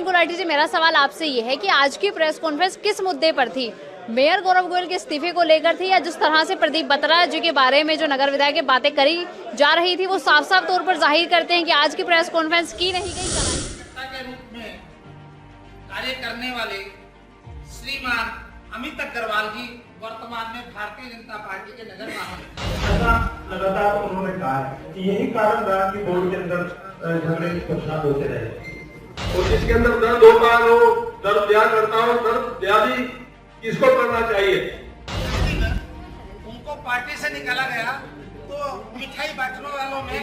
गुलाटी जी, मेरा सवाल आपसे ये है कि आज की प्रेस कॉन्फ्रेंस किस मुद्दे पर थी? मेयर गौरव गोयल के इस्तीफे को लेकर थी, या जिस तरह से प्रदीप बत्रा जी के बारे में जो नगर विधायक की बातें करी जा रही थी वो साफ साफ तौर पर जाहिर करते हैं कि आज की प्रेस कॉन्फ्रेंस की नहीं गई के रूप में कार्य करने वाले श्रीमान अमित अग्रवाल जी वर्तमान में भारतीय जनता पार्टी के नगर महामंत्री। लगातार उन्होंने कहा है कि यही कारण रहा कि बोर्ड के अंदर झगड़े परेशान होते रहे और जिसके अंदर दर्द होता है वो दर्द दिया करता है, दर्द दियादी किसको करना चाहिए। उनको पार्टी से निकाला गया तो मिठाई बांटने वालों में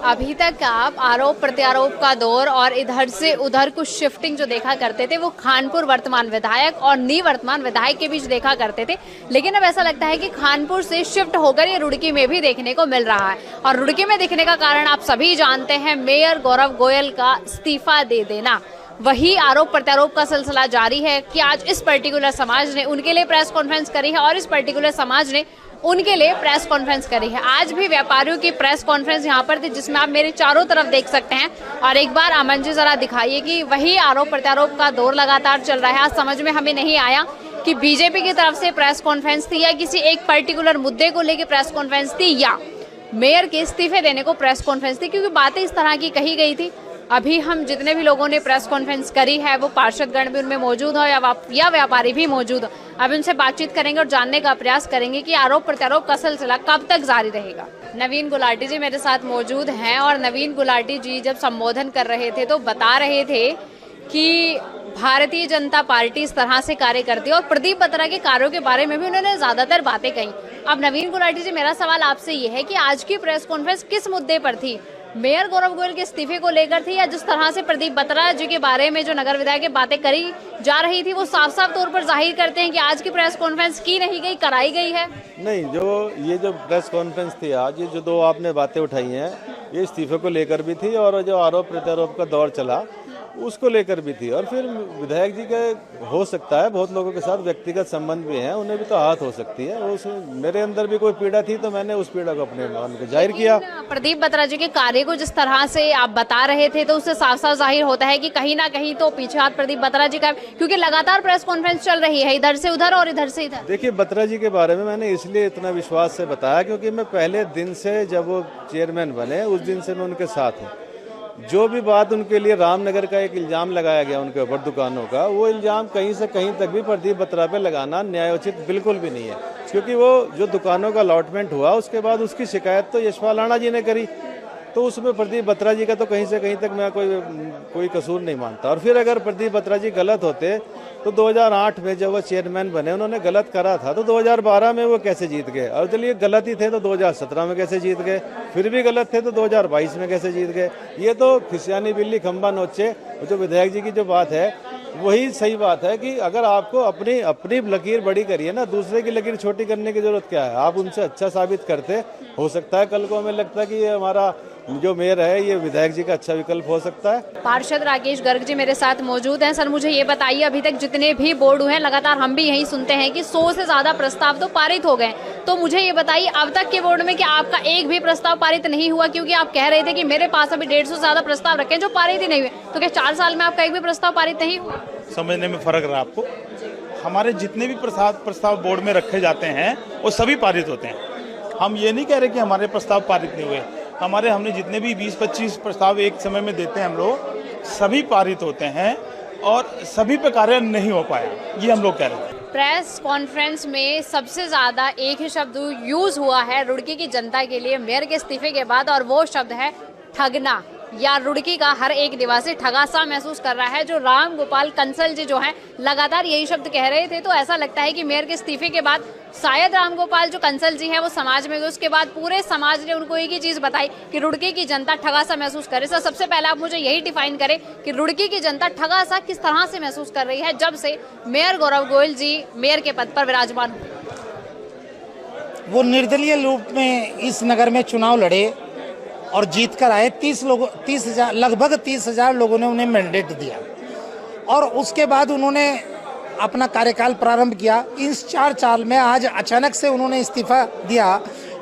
अभी तक आप आरोप प्रत्यारोप का दौर और इधर से उधर कुछ शिफ्टिंग जो देखा करते थे वो खानपुर वर्तमान विधायक और निवर्तमान विधायक के बीच देखा करते थे, लेकिन अब ऐसा लगता है कि खानपुर से शिफ्ट होकर ये रुड़की में भी देखने को मिल रहा है। और रुड़की में दिखने का कारण आप सभी जानते हैं, मेयर गौरव गोयल का इस्तीफा दे देना। वही आरोप प्रत्यारोप का सिलसिला जारी है कि आज इस पर्टिकुलर समाज ने उनके लिए प्रेस कॉन्फ्रेंस करी है और इस पर्टिकुलर समाज ने उनके लिए प्रेस कॉन्फ्रेंस करी है। आज भी व्यापारियों की प्रेस कॉन्फ्रेंस यहाँ पर थी, जिसमें आप मेरे चारों तरफ देख सकते हैं। और एक बार अमन जी जरा दिखाइए कि वही आरोप प्रत्यारोप का दौर लगातार चल रहा है। आज समझ में हमें नहीं आया कि बीजेपी की तरफ से प्रेस कॉन्फ्रेंस थी या किसी एक पर्टिकुलर मुद्दे को लेकर प्रेस कॉन्फ्रेंस थी या मेयर के इस्तीफे देने को प्रेस कॉन्फ्रेंस थी, क्योंकि बातें इस तरह की कही गई थी। अभी हम जितने भी लोगों ने प्रेस कॉन्फ्रेंस करी है वो पार्षदगण भी उनमें मौजूद हो या व्यापारी भी मौजूद हो। अब उनसे बातचीत करेंगे और जानने का प्रयास करेंगे कि आरोप प्रत्यारोप का सिलसिला कब तक जारी रहेगा। नवीन गुलाटी जी मेरे साथ मौजूद हैं और नवीन गुलाटी जी जब संबोधन कर रहे थे तो बता रहे थे कि भारतीय जनता पार्टी इस तरह से कार्य करती है और प्रदीप बत्रा के कार्यों के बारे में भी उन्होंने ज्यादातर बातें कही। अब नवीन गुलाटी जी, मेरा सवाल आपसे ये है कि आज की प्रेस कॉन्फ्रेंस किस मुद्दे पर थी? मेयर गौरव गोयल के इस्तीफे को लेकर थी, या जिस तरह से प्रदीप बत्रा जी के बारे में जो नगर विधायक की बातें करी जा रही थी वो साफ साफ तौर पर जाहिर करते हैं कि आज की प्रेस कॉन्फ्रेंस की नहीं गई, कराई गई है? नहीं, जो प्रेस कॉन्फ्रेंस थी आज, ये जो दो आपने बातें उठाई हैं ये इस्तीफे को लेकर भी थी और जो आरोप प्रत्यारोप का दौर चला उसको लेकर भी थी। और फिर विधायक जी का हो सकता है बहुत लोगों के साथ व्यक्तिगत संबंध भी हैं, उन्हें भी तो आहत हो सकती है। उस मेरे अंदर भी कोई पीड़ा थी तो मैंने उस पीड़ा को अपने मन को जाहिर किया। प्रदीप बत्रा जी के कार्य को जिस तरह से आप बता रहे थे तो उससे साफ साफ जाहिर होता है कि कहीं ना कहीं तो पीछे हाथ प्रदीप बत्रा जी का, क्योंकि लगातार प्रेस कॉन्फ्रेंस चल रही है इधर से उधर और इधर से इधर। देखिए, बत्रा जी के बारे में मैंने इसलिए इतना विश्वास से बताया क्योंकि मैं पहले दिन से जब वो चेयरमैन बने उस दिन से मैं उनके साथ हूँ। जो भी बात उनके लिए रामनगर का एक इल्ज़ाम लगाया गया उनके ऊपर दुकानों का, वो इल्ज़ाम कहीं से कहीं तक भी प्रदीप बत्रा पे लगाना न्यायोचित बिल्कुल भी नहीं है, क्योंकि वो जो दुकानों का अलॉटमेंट हुआ उसके बाद उसकी शिकायत तो यशपाल राणा जी ने करी, तो उसमें प्रदीप बत्रा जी का तो कहीं से कहीं तक मैं कोई कसूर नहीं मानता। और फिर अगर प्रदीप बत्रा जी गलत होते तो 2008 में जब वो चेयरमैन बने उन्होंने गलत करा था तो 2012 में वो कैसे जीत गए? और चलिए गलत ही थे तो 2017 में कैसे जीत गए? फिर भी गलत थे तो 2022 में कैसे जीत गए? ये तो खिसियानी बिल्ली खंबा नोचे। जो विधायक जी की जो बात है वही सही बात है कि अगर आपको अपनी लकीर बड़ी करिए ना, दूसरे की लकीर छोटी करने की जरूरत क्या है? आप उनसे अच्छा साबित करते, हो सकता है कल को हमें लगता है कि ये हमारा जो मेयर है ये विधायक जी का अच्छा विकल्प हो सकता है। पार्षद राकेश गर्ग जी मेरे साथ मौजूद हैं। सर, मुझे ये बताइए, अभी तक जितने भी बोर्ड हुए हैं लगातार हम भी यही सुनते हैं कि 100 से ज्यादा प्रस्ताव तो पारित हो गए, तो मुझे ये बताइए अब तक के बोर्ड में कि आपका एक भी प्रस्ताव पारित नहीं हुआ? क्योंकि आप कह रहे थे कि मेरे पास अभी 150 से ज्यादा प्रस्ताव रखे जो पारित ही नहीं हुए, तो क्या 4 साल में आपका एक भी प्रस्ताव पारित नहीं हुआ? समझने में फर्क रहा आपको। हमारे जितने भी प्रस्ताव बोर्ड में रखे जाते हैं वो सभी पारित होते हैं। हम ये नहीं कह रहे कि हमारे प्रस्ताव पारित नहीं हुए। हमने जितने भी 20-25 प्रस्ताव एक समय में देते हैं हम लोग, सभी पारित होते हैं और सभी पे कार्य नहीं हो पाया, ये हम लोग कह रहे हैं। प्रेस कॉन्फ्रेंस में सबसे ज्यादा एक ही शब्द यूज हुआ है रुड़की की जनता के लिए मेयर के इस्तीफे के बाद, और वो शब्द है ठगना। या रुड़की का हर एक निवासी ठगा सा महसूस कर रहा है। जो राम गोपाल कंसल जी जो हैं लगातार यही शब्द कह रहे थे, तो ऐसा लगता है कि मेयर के इस्तीफे के बाद शायद राम गोपाल जो कंसल जी हैं वो समाज में गए, उसके बाद पूरे समाज ने उनको एक ही चीज बताई कि रुड़की की जनता ठगा सा महसूस करे। सर, सबसे पहले आप मुझे यही डिफाइन करें कि रुड़की की जनता ठगा सा किस तरह से महसूस कर रही है जब से मेयर गौरव गोयल जी मेयर के पद पर विराजमान हुए? वो निर्दलीय रूप में इस नगर में चुनाव लड़े और जीत कर आए। लगभग 30,000 लोगों ने उन्हें मैंडेट दिया और उसके बाद उन्होंने अपना कार्यकाल प्रारंभ किया। इस 4 साल में आज अचानक से उन्होंने इस्तीफा दिया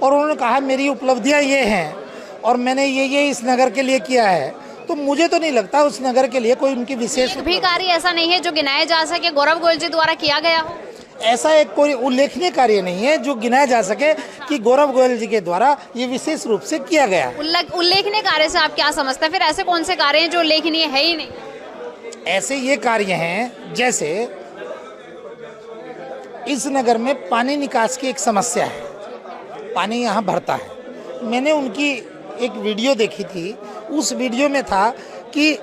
और उन्होंने कहा मेरी उपलब्धियां ये हैं और मैंने ये इस नगर के लिए किया है, तो मुझे तो नहीं लगता उस नगर के लिए कोई उनकी विशेष एक भी कार्य ऐसा नहीं है जो गिनाया जा सके गौरव गोयल जी द्वारा किया गया हो। ऐसा एक कोई उल्लेखनीय कार्य नहीं है जो गिनाया जा सके कि गौरव गोयल जी के द्वारा ये विशेष रूप से किया गया। उल्लेखनीय कार्य से आप क्या समझते हैं? फिर ऐसे कौन से कार्य हैं जो उल्लेखनीय है ही नहीं? ऐसे ये कार्य हैं जैसे इस नगर में पानी निकास की एक समस्या है, पानी यहाँ भरता है। मैंने उनकी एक वीडियो देखी थी, उस वीडियो में था कि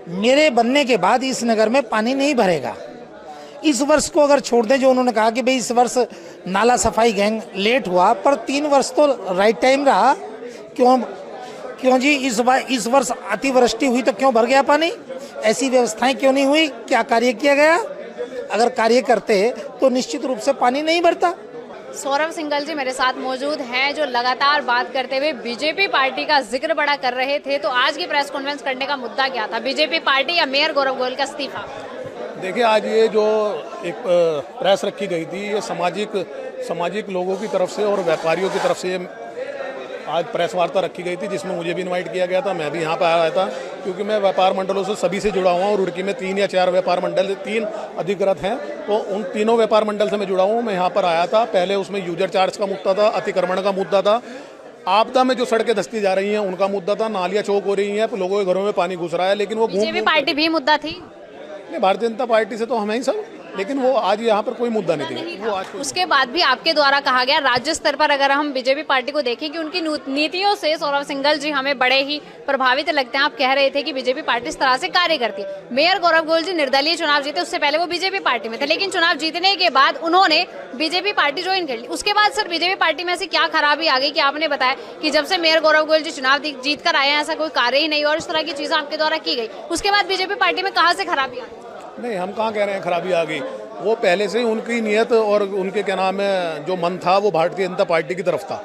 मेरे बनने के बाद इस नगर में पानी नहीं भरेगा। इस वर्ष को अगर छोड़ दें, जो उन्होंने कहा कि भाई इस वर्ष नाला सफाई गैंग लेट हुआ, पर 3 वर्ष तो राइट टाइम रहा। क्यों जी इस वर्ष अतिवृष्टि हुई तो क्यों भर गया पानी? ऐसी व्यवस्थाएं क्यों नहीं हुई? क्या कार्य किया गया? अगर कार्य करते तो निश्चित रूप से पानी नहीं भरता। सौरभ सिंघल जी मेरे साथ मौजूद हैं, जो लगातार बात करते हुए बीजेपी पार्टी का जिक्र बड़ा कर रहे थे। तो आज की प्रेस कॉन्फ्रेंस करने का मुद्दा क्या था? बीजेपी पार्टी या मेयर गौरव गोयल का इस्तीफा? देखिए, आज ये जो एक प्रेस रखी गई थी, ये सामाजिक लोगों की तरफ से और व्यापारियों की तरफ से ये आज प्रेस वार्ता रखी गई थी, जिसमें मुझे भी इनवाइट किया गया था। मैं भी यहाँ पर आया था क्योंकि मैं व्यापार मंडलों से सभी से जुड़ा हुआ हूँ। रुड़की में 3 या 4 व्यापार मंडल, 3 अधिकृत हैं, तो उन तीनों व्यापार मंडल से मैं जुड़ा हूँ। मैं यहाँ पर आया था। पहले उसमें यूजर चार्ज का मुद्दा था, अतिक्रमण का मुद्दा था, आपदा में जो सड़कें धंसती जा रही हैं उनका मुद्दा था, नालियाँ चौक हो रही हैं, लोगों के घरों में पानी घुस रहा है। लेकिन वो बीजेपी पार्टी भी मुद्दा थी। नहीं, भारतीय जनता पार्टी से तो हमें ही सब, लेकिन वो आज यहाँ पर कोई मुद्दा नहीं थी। वो आज उसके बाद भी आपके द्वारा कहा गया, राज्य स्तर पर अगर हम बीजेपी पार्टी को देखें कि उनकी नीतियों से सौरभ सिंघल जी हमें बड़े ही प्रभावित लगते हैं। आप कह रहे थे कि बीजेपी पार्टी इस तरह से कार्य करती है। मेयर गौरव गोयल जी निर्दलीय चुनाव जीते, उससे पहले वो बीजेपी पार्टी में थे, लेकिन चुनाव जीतने के बाद उन्होंने बीजेपी पार्टी ज्वाइन कर ली। उसके बाद सर बीजेपी पार्टी में ऐसी क्या खराबी आ गई कि आपने बताया कि जब से मेयर गौरव गोयल जी चुनाव जीत कर आए हैं ऐसा कोई कार्य ही नहीं और इस तरह की चीजें आपके द्वारा की गई, उसके बाद बीजेपी पार्टी में कहाँ से खराबी आ गई? नहीं, हम कहाँ कह रहे हैं खराबी आ गई। वो पहले से ही उनकी नियत और उनके क्या नाम है जो मन था वो भारतीय जनता पार्टी की तरफ था।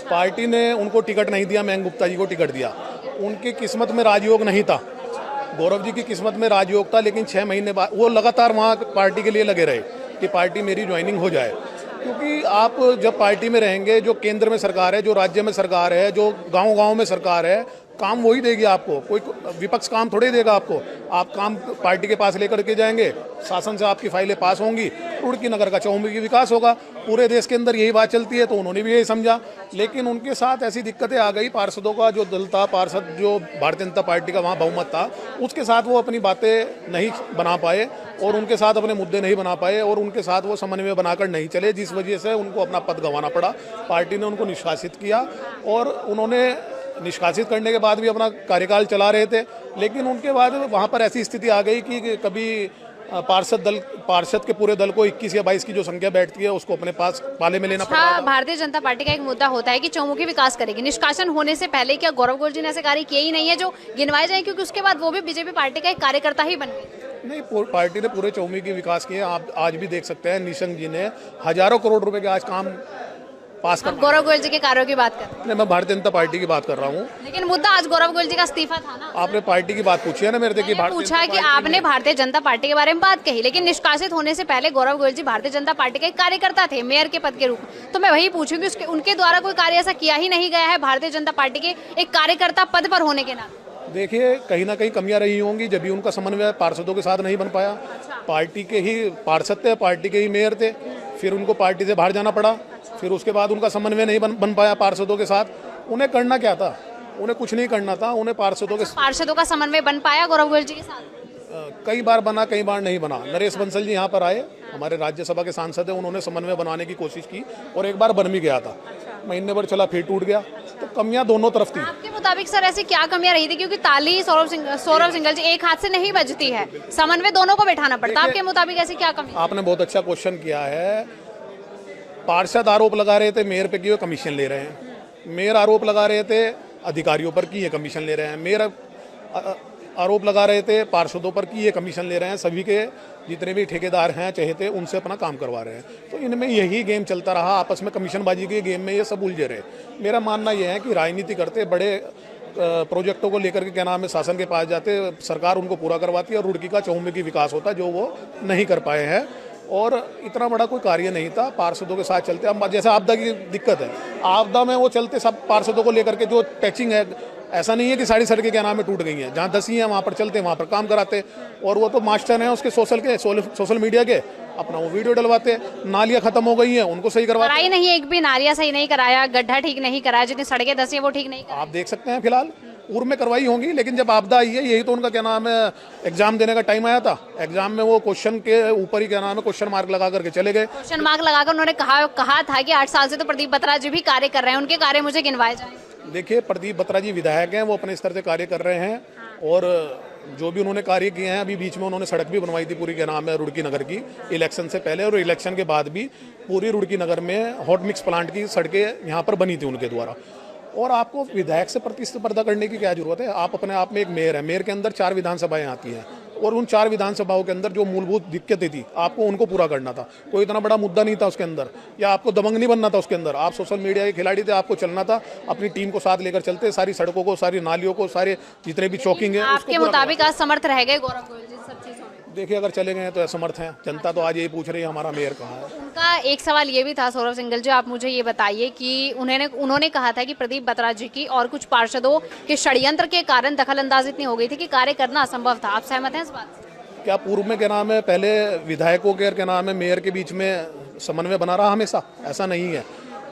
पार्टी ने उनको टिकट नहीं दिया, मयंक गुप्ता जी को टिकट दिया। उनकी किस्मत में राजयोग नहीं था, गौरव जी की किस्मत में राजयोग था। लेकिन 6 महीने बाद वो लगातार वहाँ पार्टी के लिए लगे रहे कि पार्टी मेरी ज्वाइनिंग हो जाए, क्योंकि आप जब पार्टी में रहेंगे, जो केंद्र में सरकार है, जो राज्य में सरकार है, जो गाँव-गाँव में सरकार है, काम वही देगी आपको। कोई विपक्ष काम थोड़े देगा आपको। आप काम पार्टी के पास लेकर के जाएंगे, शासन से आपकी फाइलें पास होंगी, रुड़की नगर का चहुमुखी विकास होगा। पूरे देश के अंदर यही बात चलती है, तो उन्होंने भी यही समझा। लेकिन उनके साथ ऐसी दिक्कतें आ गई, पार्षदों का जो दल था, पार्षद जो भारतीय जनता पार्टी का वहाँ बहुमत था, उसके साथ वो अपनी बातें नहीं बना पाए और उनके साथ अपने मुद्दे नहीं बना पाए और उनके साथ वो समन्वय बनाकर नहीं चले, जिस वजह से उनको अपना पद गंवाना पड़ा। पार्टी ने उनको निष्कासित किया और उन्होंने निष्कासित करने के बाद भी अपना कार्यकाल चला रहे थे। लेकिन उनके बाद वहाँ पर ऐसी स्थिति आ गई कि कभी पार्षद के पूरे दल को 21 या 22 की जो संख्या बैठती है उसको अपने पास पाले में लेना पड़ता है। भारतीय जनता पार्टी का एक मुद्दा होता है कि चौमुखी विकास करेगी। निष्कासन होने से पहले क्या गौरव गोयल जी ने ऐसे कार्य किए ही नहीं है जो गिनवाए जाए, क्योंकि उसके बाद वो भी बीजेपी पार्टी का एक कार्यकर्ता ही बन गए? नहीं, पार्टी ने पूरे चौमुखी विकास किए। आप आज भी देख सकते हैं, निशंक जी ने हजारों करोड़ रुपए के आज काम पास कर। गौरव गोयल जी के कार्यों की बात कर रहे हैं? मैं भारतीय जनता पार्टी की बात कर रहा हूँ। लेकिन मुद्दा आज गौरव गोयल जी का इस्तीफा था ना। आपने पार्टी की बात पूछी है ना मेरे से, पूछा कि आपने भारतीय जनता पार्टी के बारे में बात कही, लेकिन निष्कासित होने से पहले गौरव गोयल जी भारतीय जनता पार्टी के एक कार्यकर्ता थे, मेयर के पद के रूप में। तो मैं वही पूछूंगी, उसके उनके द्वारा कोई कार्य ऐसा किया ही नहीं गया है भारतीय जनता पार्टी के एक कार्यकर्ता पद पर होने के नाते? देखिए, कहीं ना कहीं कमियां रही होंगी, जब भी उनका समन्वय पार्षदों के साथ नहीं बन पाया। पार्टी के ही पार्षद थे, पार्टी के ही मेयर थे, फिर उनको पार्टी से बाहर जाना पड़ा। फिर उसके बाद उनका समन्वय नहीं बन पाया पार्षदों के साथ। उन्हें करना क्या था? उन्हें कुछ नहीं करना था। उन्हें पार्षदों का समन्वय बन पाया गौरव गोयल जी के साथ? कई बार बना, कई बार नहीं बना। नरेश बंसल जी यहाँ पर आए, हमारे राज्यसभा के सांसद हैं, उन्होंने समन्वय बनाने की कोशिश की और एक बार बन भी गया था। महीने भर चला, फिर टूट गया। तो कमियां दोनों तरफ थी। आपके मुताबिक सर ऐसी क्या कमियां रही थी? क्योंकि ताली सौरभ सिंघल जी एक हाथ से नहीं बजती है, समन्वय दोनों को बैठाना पड़ता है। आपके मुताबिक ऐसी क्या कमी? आपने बहुत अच्छा क्वेश्चन किया है। पार्षद आरोप लगा रहे थे मेयर पे कि वो कमीशन ले रहे हैं। मेयर आरोप लगा रहे थे अधिकारियों पर कि ये कमीशन ले रहे हैं। मेयर आरोप लगा रहे थे पार्षदों पर कि ये कमीशन ले रहे हैं। सभी के जितने भी ठेकेदार हैं चहेते उनसे अपना काम करवा रहे हैं। तो इनमें यही गेम चलता रहा, आपस में कमीशनबाजी के गेम में ये सब उलझे रहे। मेरा मानना यह है कि राजनीति करते बड़े प्रोजेक्टों को लेकर के क्या नाम है शासन के पास जाते, सरकार उनको पूरा करवाती है और रुड़की का चहुमुखी विकास होता जो वो नहीं कर पाए हैं। और इतना बड़ा कोई कार्य नहीं था, पार्षदों के साथ चलते। अब जैसे आपदा की दिक्कत है, आपदा में वो चलते सब पार्षदों को लेकर के जो टचिंग है, ऐसा नहीं है कि सारी सड़कें क्या नाम में टूट गई हैं, जहाँ 10 ही हैं वहाँ पर चलते, वहाँ पर काम कराते। और वो तो मास्टर हैं उसके सोशल मीडिया के, अपना वो वीडियो डलवाते। नालियाँ खत्म हो गई हैं, उनको सही करवाते। कराई नहीं, एक भी नालियाँ सही नहीं कराया, गड्ढा ठीक नहीं कराया, जितनी सड़कें धसी हैं वो ठीक नहीं कराया। आप देख सकते हैं फिलहाल पूर्व में करवाई होंगी, लेकिन जब आपदा आई है, यही तो उनका क्या नाम है, एग्जाम देने का टाइम आया था। एग्जाम में वो क्वेश्चन के ऊपर ही क्या नाम है क्वेश्चन मार्क लगा करके चले गए। क्वेश्चन मार्क लगाकर उन्होंने कहा था कि 8 साल से तो प्रदीप बत्रा जी भी कार्य कर रहे हैं, उनके कार्य मुझे गिनवाए जाएं। देखिए, प्रदीप बत्रा जी विधायक हैं, वो अपने स्तर से कार्य कर रहे हैं। और जो भी उन्होंने कार्य किए हैं, अभी बीच में उन्होंने सड़क भी बनवाई थी पूरी, क्या नाम है, रुड़की नगर की, इलेक्शन से पहले और इलेक्शन के बाद भी पूरी रुड़की नगर में हॉट मिक्स प्लांट की सड़कें यहाँ पर बनी थी उनके द्वारा। और आपको विधायक से प्रतिस्पर्धा करने की क्या जरूरत है? आप अपने आप में एक मेयर है, मेयर के अंदर 4 विधानसभाएं आती हैं, और उन 4 विधानसभाओं के अंदर जो मूलभूत दिक्कतें थी आपको उनको पूरा करना था। कोई इतना बड़ा मुद्दा नहीं था उसके अंदर, या आपको दबंग नहीं बनना था उसके अंदर। आप सोशल मीडिया के खिलाड़ी थे, आपको चलना था, अपनी टीम को साथ लेकर चलते, सारी सड़कों को, सारी नालियों को, सारे जितने भी चौकिंग है आपके मुताबिक असमर्थ रह गए गौरव गोयल जी सब चीजों में? देखिए, अगर चले गए तो असमर्थ हैं। जनता तो आज यही पूछ रही है हमारा मेयर कहाँ है। उनका एक सवाल ये भी था, सौरभ सिंघल जी, आप मुझे ये बताइए कि उन्होंने कहा था कि प्रदीप बत्रा जी की और कुछ पार्षदों के षड्यंत्र के कारण दखलंदाजी इतनी हो गई थी कि कार्य करना असंभव था। आप सहमत हैं इस बात से? क्या पूर्व में क्या नाम है, पहले विधायकों के क्या नाम है, मेयर के बीच में समन्वय बना रहा हमेशा? ऐसा नहीं है।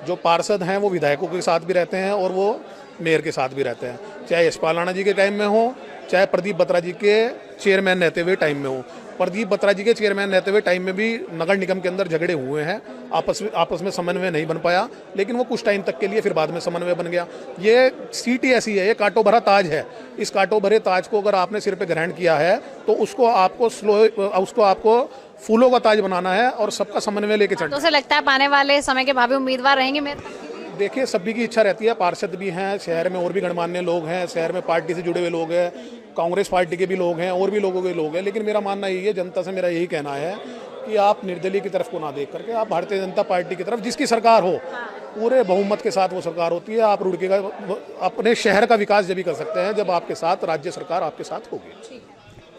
जो पार्षद हैं वो विधायकों के साथ भी रहते हैं और वो मेयर के साथ भी रहते हैं, चाहे यशपाल राणा जी के टाइम में हो, चाहे प्रदीप बत्रा जी के चेयरमैन रहते हुए टाइम में हो। प्रदीप बत्रा जी के चेयरमैन रहते हुए टाइम में भी नगर निगम के अंदर झगड़े हुए हैं, आपस में समन्वय नहीं बन पाया, लेकिन वो कुछ टाइम तक के लिए, फिर बाद में समन्वय बन गया। ये सीट ही ऐसी है, ये कांटो भरा ताज है। इस कांटो भरे ताज को अगर आपने सिर पे ग्रहण किया है तो उसको आपको फूलों का ताज बनाना है और सबका समन्वय लेके चलना। तो उसे लगता है आने वाले समय के भावी उम्मीदवार रहेंगे मेयर? देखिए, सभी की इच्छा रहती है, पार्षद भी हैं, शहर में और भी गणमान्य लोग हैं, शहर में पार्टी से जुड़े हुए लोग हैं, कांग्रेस पार्टी के भी लोग हैं, और भी लोगों के लोग हैं। लेकिन मेरा मानना यही है, जनता से मेरा यही कहना है कि आप निर्दलीय की तरफ को ना देख करके आप भारतीय जनता पार्टी की तरफ, जिसकी सरकार हो, पूरे बहुमत के साथ वो सरकार होती है। आप रुड़की का, अपने शहर का विकास जब भी कर सकते हैं जब आपके साथ राज्य सरकार आपके साथ होगी।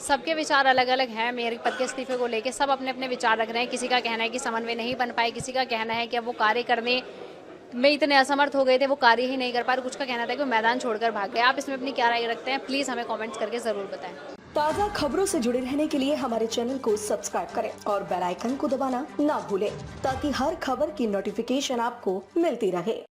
सबके विचार अलग अलग हैं। मेयर पद के इस्तीफे को लेकर सब अपने अपने विचार रख रहे हैं। किसी का कहना है कि समन्वय नहीं बन पाए, किसी का कहना है कि अब वो कार्य करने में इतने असमर्थ हो गए थे, वो कार्य ही नहीं कर पाए, कुछ का कहना था कि वो मैदान छोड़कर भाग गए। आप इसमें अपनी क्या राय रखते हैं? प्लीज़ हमें कमेंट्स करके ज़रूर बताएं। ताज़ा खबरों से जुड़े रहने के लिए हमारे चैनल को सब्सक्राइब करें और बेल आइकन को दबाना ना भूलें, ताकि हर खबर की नोटिफिकेशन आपको मिलती रहे।